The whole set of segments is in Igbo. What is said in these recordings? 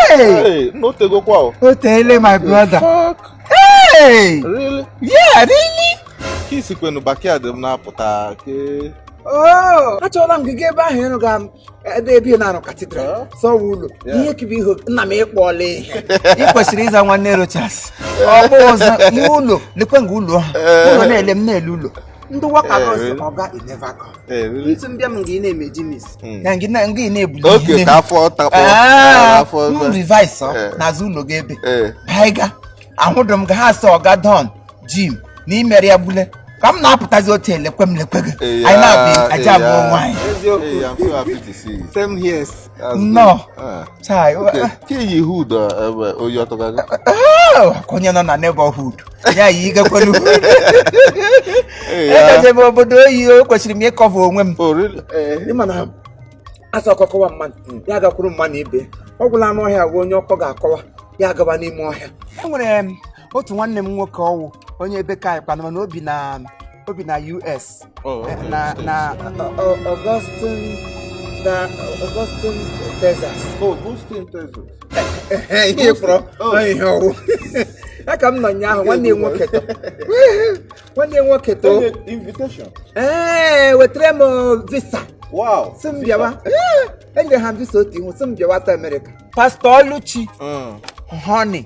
Hey, no te go kwao. Otele, my brother. Fuck. Hey! Really? Yeah, really? Kiss when backyard na puta. Okay. Oh, I told him to get back here. They be na cathedral. So wulo. Ihe kibi ho na me ekpole. Ikwesiri iza nwanne Rochas. Obozo wulo, lekwe ngulo. Ulo na elem na elulo. Ndị waka gosi oga I never come. Itu mbia mngi na emeji miss. Ya ngi na ebuli. Okay, ka afọ tapo. Afọ. Revise na zulo gebe. Baiga. Ahudum ga ha so oga don Jim ni mere ya bule. Come na apụtazi hotel lekwem lekwege. I na be aja mo wine. Hey, I'm so happy to see you. Same here. No. Chai. Ke yi hood oyo to gaga. Konya no na neighborhood. Ya yi ga kwelu. Je bo bodo yi o kwesiri me cover onwe m. Oh really? Ni mana asa okoko man. Ya ga kwuru man ibe. Ogwula no ohia go onye okko ga akọwa. Ya gaba n'ime ohia. Enwere otu nwanne m nwoke ọwụ onye ebe kai kwanụ na obi na US. Na Augustine Texas. Augustine Texas. Ihe pro. Ihe ọwụ. Aka m nọ nya ahụ nwanne nwoke to. Nwanne nwoke to. Invitation. Wetere m visa. Wow. Simbiawa. Enye ha visa oti hu simbiawa to America. Pastor Oluchi. Honey.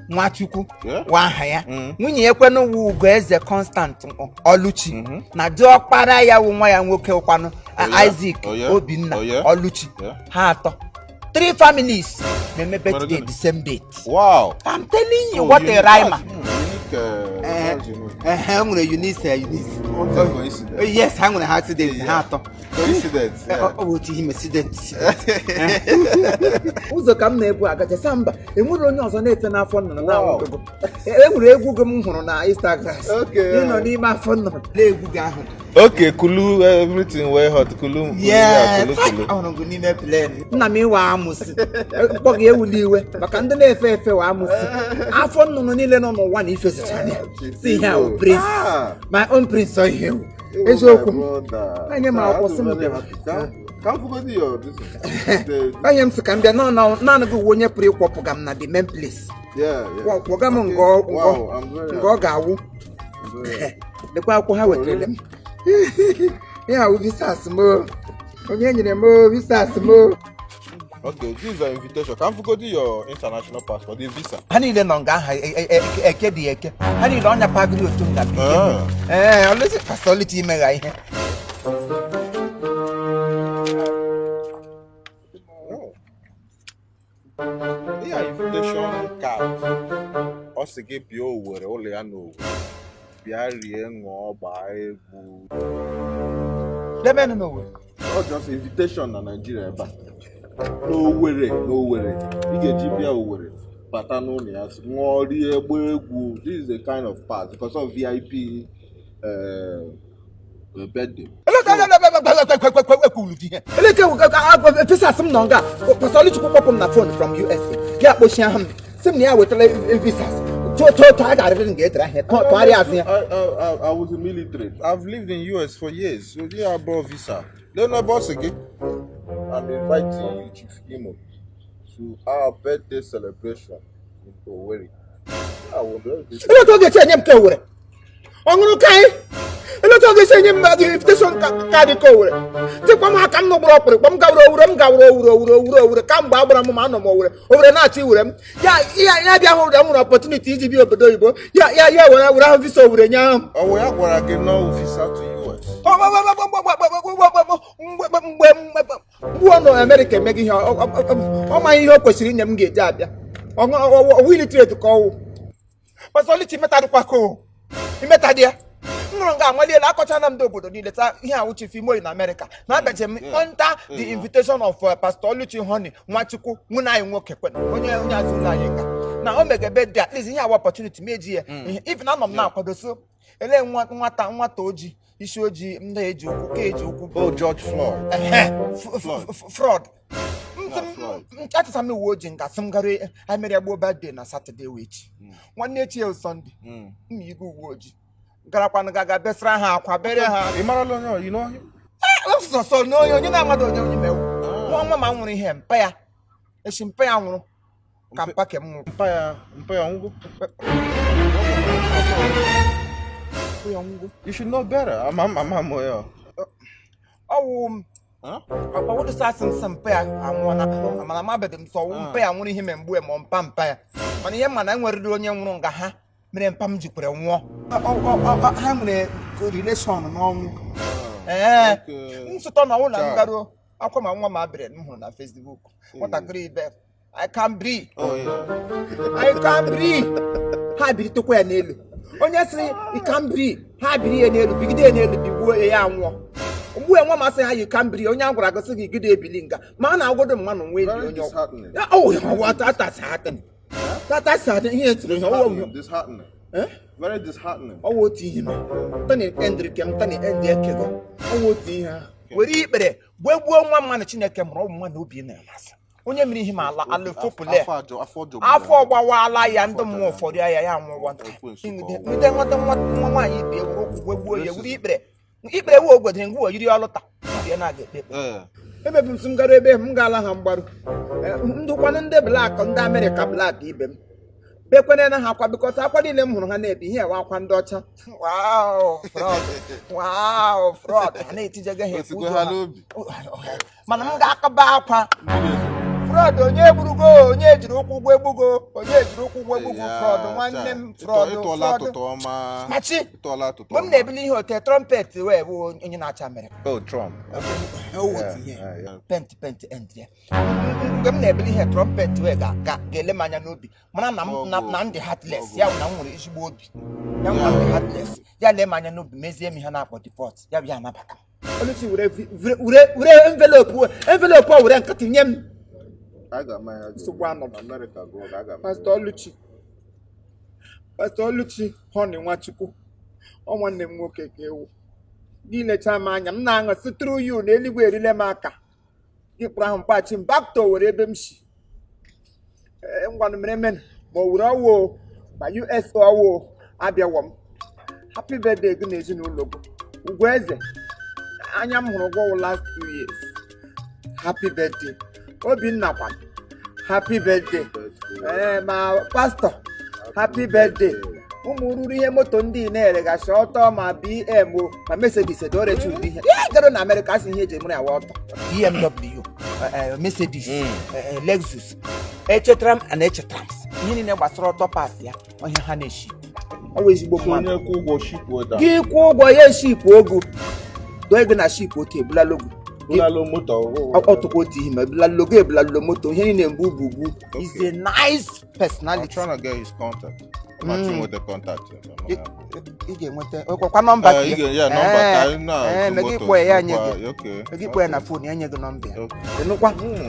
Nwachukwu wa aha ya nwunye ekwenu wu Ugoeze Constant Oluchi na diokpara ya wu nwa ya nwoke kwanu Isaac Obinna Oluchi ha atọ 3 families meme birthday the same date. Wow, I'm telling you what a rhymer. I'm gonna Eunice. Yes, I'm gonna accident. Coincidence. Oh, to him accident. Uzo kam na ebu agaje samba. Enwere onye ọzọ na-ete na afọ nnụnụ na awogo. Enwere egwu go m hụrụ na Instagram. Okay. You know n'ime afọ nnụnụ na egwu ga ahụ. Okay, kulu everything way hot kulu. Yeah, kulu. I want to go n'ime plane. Nna m iwa amusi. Kpọga ewuli iwe maka ndị na-efe efe wa amusi. Afọ nnụnụ niile nọ n'ụwa na ife sichana. See here, prince. My own prince on here. Eziokwu. Anya ma akwụsị m bịa. Ka m fugo di yo this. Anya m sị ka m bịa naanị gị onye pụrụ ịkwọpụga m na the main place. Yeah. Kwọga m ngọ ga-awụ. Lekwa akwụkwọ ha wetere m. Ya wụ visas mo. Onye nyere m visas mo. Okay, this is an invitation. Can you go to your international passport, the visa? Hani le nonga ha eke di eke. Hani le onya pagri otu nga bi. Always pastorality mega ihe. Yeah, invitation card. Ose ge bi o were ole ya no. Bia rie ngo ba egwu. Debe no we. Oh, just invitation na Nigeria ba. No worry. You get GPA over Patano, yes, more egwu. This is the kind of part because of VIP birthday. Na phone from USA. Yeah, but she with visas. I was a military. I've lived in US for years, so you have a visa. Then I boss again. I'm inviting you, Chief Imo, to our birthday celebration in Owerri. I wonder if this is... invitation card ko te kwama kam no bro pre kwam gawro wuro kam gba agbara mo no mo wure na achi wure ya bia ho da opportunity iji bi obodo Igbo ya wure ha visa wure nya o ya gwara gị no visa to US no America megi ihe o ma ihe o kwesiri nye m ga-eji abịa o will trade ko pastorality meta kwa ko imeta dia nga amaliela akọchana m obodo niile taa ihe awụ Chiefimo in America na abaje m under the invitation of Pastor Oluchi Honey Nwachukwu muna anyị nwoke kwena onye azụ ụlọ anyị ka na o mege birthday at least ihe awụ opportunity meji ya if na anọ m na akwado so ele nwata oji isi oji ndị eji okwu ka eji okwu Oh, George Floyd. fraud achọsa m uwe ojii nka sị m gara emere gboo birthday na Saturday wechi nwanne echi ya Sunday mma igwe uwe ojii garakwana gaga besara ha akwa bere ha sọsọ onye na-amadụ onye mewu nwa ma nwụrụ ihe mpa ya echi mpa ya nwụrụ ka mpa ke m nwụrụ mpa ya nwụgo. You should know better. I'm well. What is that? Some pay. I'm one. I'm a mabed. So pay. I'm only him and boy. Mom pampa. When you man, I'm worried on young runga. Ha. Me and Pam Jupiter. How many good relation? So turn on and go. I'll come on my bread on Facebook. What a great bed. I can't breathe. I can't breathe. Hi, be to queer nail. Onye say you can breathe. Ha biri enelu bigide enelu bigwo ya anwo. Mgbe enwa ma say ha you can breathe. Onye agwara go say gide ebilinga. Ma na agodo mmanu nwe bi onye. Oh, what that's happening. That's happening here to disheartening. Very disheartening. Oh, what you know. Tani Hendrik am tani endi ekego. Oh, what you ha. Weri ikpere, gbegbuo nwa mma na Chineke mụrụ mma na obi na-amasị. Onye mmiri ihe ma ala alụfopule afọ gbawala ya ndị mmụọ ụfọdụ ya anwụwa ndị nwa nwaanyị ibe ewu okwu gbuo ya wuri ikpere ewu ogwedere ngwa yiri ọlụta ya na-aga ekpe emebi m gara ebe m gaala ha mgbarụ ndụkwanụ ndị blak ndị Amerịka blak ibe m bekwene na ha akwa bikọta akwa niile m hụrụ ha na-ebi ihe ewe akwa ndị ọcha fraud ha na-etijega ha ekwu mana m ga-akaba akwa fraud onye gburugo onye jiri ụkwụ ụgwọ egbugo fraud nwanne m fraud machi mgbe m na-ebili ihe ote trumpet wee bụ onye na-acha Amerịka Trump pent end ya mgbe m na-ebili ihe trumpet wee ga-ele m anya n'obi mana na ndị heartless ya na m nwere ezigbo obi ya nwa ndị heartless ya lee m anya n'obi mezie m ihe na-akpọ deport ya bịa anabata Oluchi were envelope a were nkatị nye m I got my America go. I got Pastor Oluchi, honey, Nwachukwu. O nwanne m nwoke ka ewu. Gị lecha m anya m na-aṅụ si through you na eluigwe erile m aka. Gị kpụrụ ahụ mkpachi m back to were ebe m si. Ngwanụ mere men ma o were ọwụ ma US ọwụ abịawo m. Happy birthday gị na ezinụlọ gị. Ugwueze. Anya m hụrụ gị last 2 years. Happy birthday. Obinna kwa happy birthday ma pastor happy birthday ụmụ ruru ihe moto ndị na-eregachi ọtọ ma BM ma Mercedes edorechi ụdị ihe garo na America asị ihe eji mụrụ ya ọtọ BMW Mercedes Lexus echetara m ihe niile gbasara ọtọ pas ya ihe ha na-eshi ọwa ezigbo mmadụ gị kwụ ụgwọ ya eshipụ ogo doo ego na ship otu ebula logo Blalo moto here in Bubu is a nice personality. I'm trying to get his contact. Matching with the contact. Number.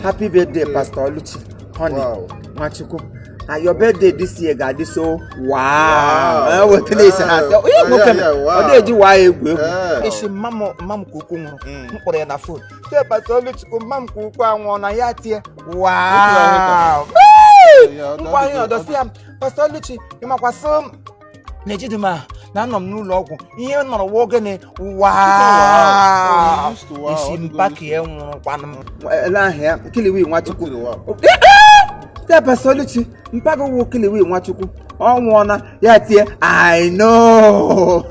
Happy birthday, Pastor Oluchi. Honey, Machuku. Your birthday this year, God, this so wow. What is that? It's mama kuku. Put na food. Pastor Oluchi, mama kuku na yati. Wow. Why you do see Pastor Oluchi? You makwa some nejiduma na nom n'ụlọ ọgwụ ihe nọrọ wogene wow. Isi mpaki enwuru kwanụ. Ele ahịa Kiliwi Nwachukwu. Pastor Oluchi, mpago wo Kiliwi Nwachukwu. Ọnwụọna ya tie I know.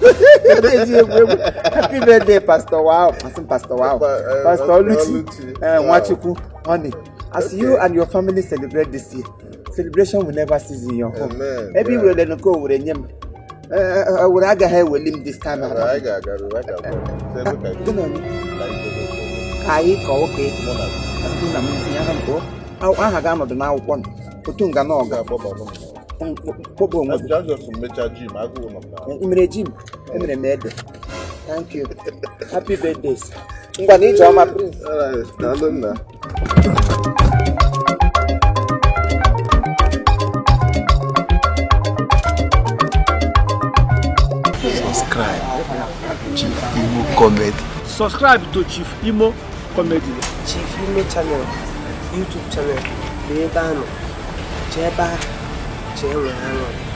Happy birthday Pastor Wow. Pastor Wow. Pastor Oluchi Nwachukwu. Honey, as you and your family celebrate this year, celebration will never cease in your home. Maybe we'll let go with him. We'll have him this time around. I got thank you. Happy birthdays. subscribe Chief Imo Comedy. Subscribe to Chief Imo Comedy. Chief Imo channel, YouTube channel, Cheba, Cheba,